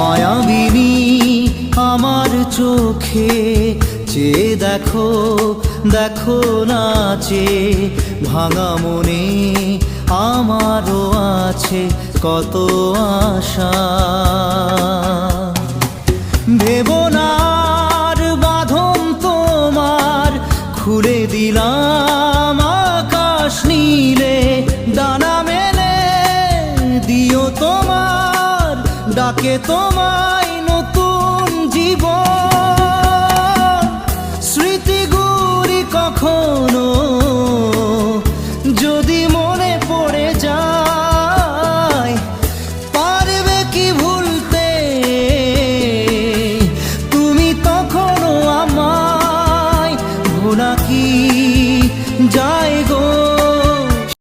মায়াবিনী আমার চোখে চেয়ে দেখো, দেখো নাচে ভাঙা মনে আমারও আছে কত আশা। ভেবনার বাঁধন তোমার খুলে দিলাম আকাশ নীলে, ডানা মেলে দিও তোমার ডাকে তোমায় নতুন জীবন। স্মৃতিগুলি কখনো যদি মনে